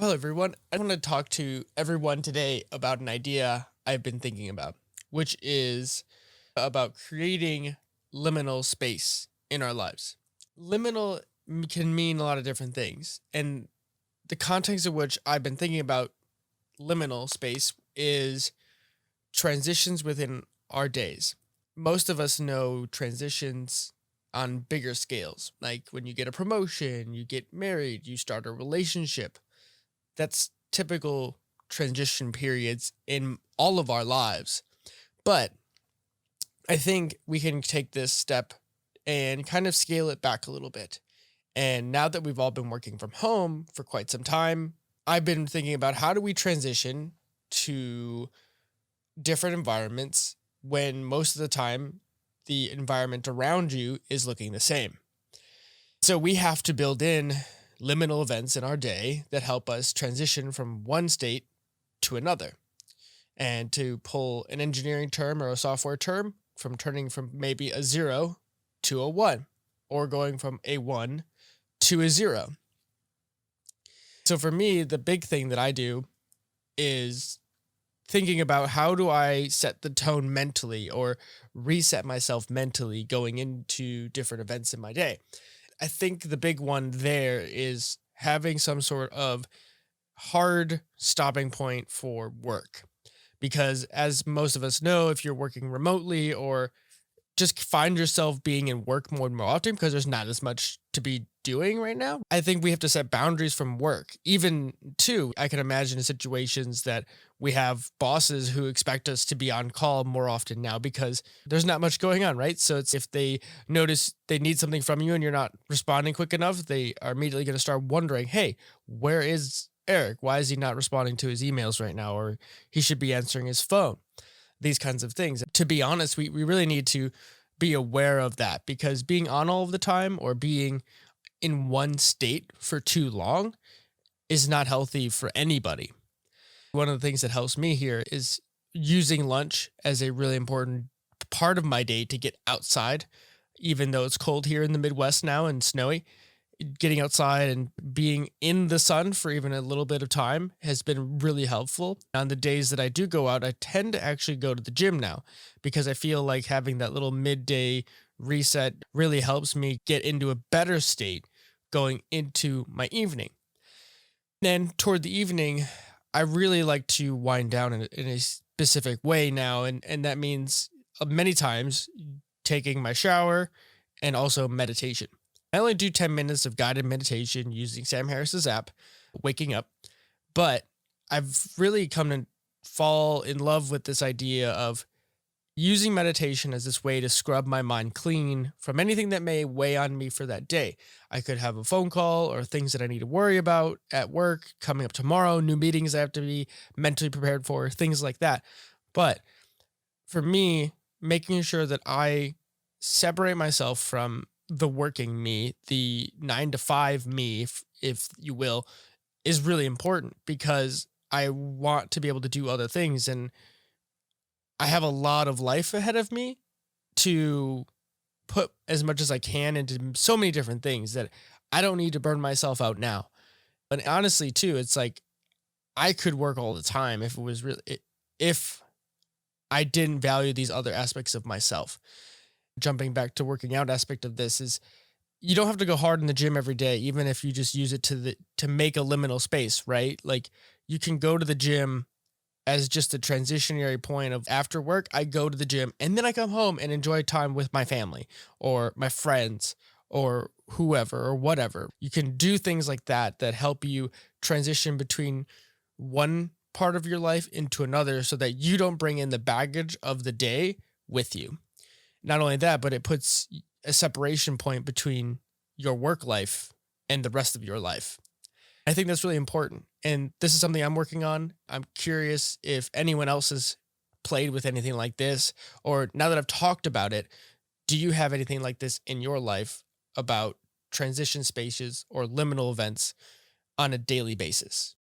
Hello, everyone. I want to talk to everyone today about an idea I've been thinking about, which is about creating liminal space in our lives. Liminal can mean a lot of different things. And the context of which I've been thinking about liminal space is transitions within our days. Most of us know transitions on bigger scales, like when you get a promotion, you get married, you start a relationship. That's typical transition periods in all of our lives. But I think we can take this step and kind of scale it back a little bit. And now that we've all been working from home for quite some time, I've been thinking about how do we transition to different environments when most of the time the environment around you is looking the same. So we have to build in liminal events in our day that help us transition from one state to another. And to pull an engineering term or a software term, from turning from maybe a zero to a one, or going from a one to a zero. So for me, the big thing that I do is thinking about how do I set the tone mentally or reset myself mentally going into different events in my day. I think the big one there is having some sort of hard stopping point for work. Because as most of us know, if you're working remotely or just find yourself being in work mode more often because there's not as much to be doing right now, I think we have to set boundaries from work. Even too, I can imagine situations that we have bosses who expect us to be on call more often now because there's not much going on, right? So it's if they notice they need something from you and you're not responding quick enough, they are immediately going to start wondering, hey, where is Eric? Why is he not responding to his emails right now? Or he should be answering his phone. These kinds of things. To be honest, we really need to be aware of that because being on all of the time or being in one state for too long is not healthy for anybody. One of the things that helps me here is using lunch as a really important part of my day to get outside, even though it's cold here in the Midwest now and snowy. Getting outside and being in the sun for even a little bit of time has been really helpful. On the days that I do go out, I tend to actually go to the gym now because I feel like having that little midday reset really helps me get into a better state going into my evening. Then toward the evening, I really like to wind down in a specific way now. And that means many times taking my shower and also meditation. I only do 10 minutes of guided meditation using Sam Harris's app, Waking Up, but I've really come to fall in love with this idea of using meditation as this way to scrub my mind clean from anything that may weigh on me for that day. I could have a phone call or things that I need to worry about at work coming up tomorrow, new meetings I have to be mentally prepared for, things like that. But for me, making sure that I separate myself from the working me, the 9 to 5 me, if you will, is really important because I want to be able to do other things. And I have a lot of life ahead of me to put as much as I can into so many different things that I don't need to burn myself out now. But honestly, too, it's like I could work all the time if it was really, if I didn't value these other aspects of myself. Jumping back to working out aspect of this is you don't have to go hard in the gym every day, even if you just use it to make a liminal space, right? Like you can go to the gym as just a transitionary point of after work, I go to the gym and then I come home and enjoy time with my family or my friends or whoever or whatever. You can do things like that that help you transition between one part of your life into another so that you don't bring in the baggage of the day with you. Not only that, but it puts a separation point between your work life and the rest of your life. I think that's really important. And this is something I'm working on. I'm curious if anyone else has played with anything like this, or now that I've talked about it, do you have anything like this in your life about transition spaces or liminal events on a daily basis?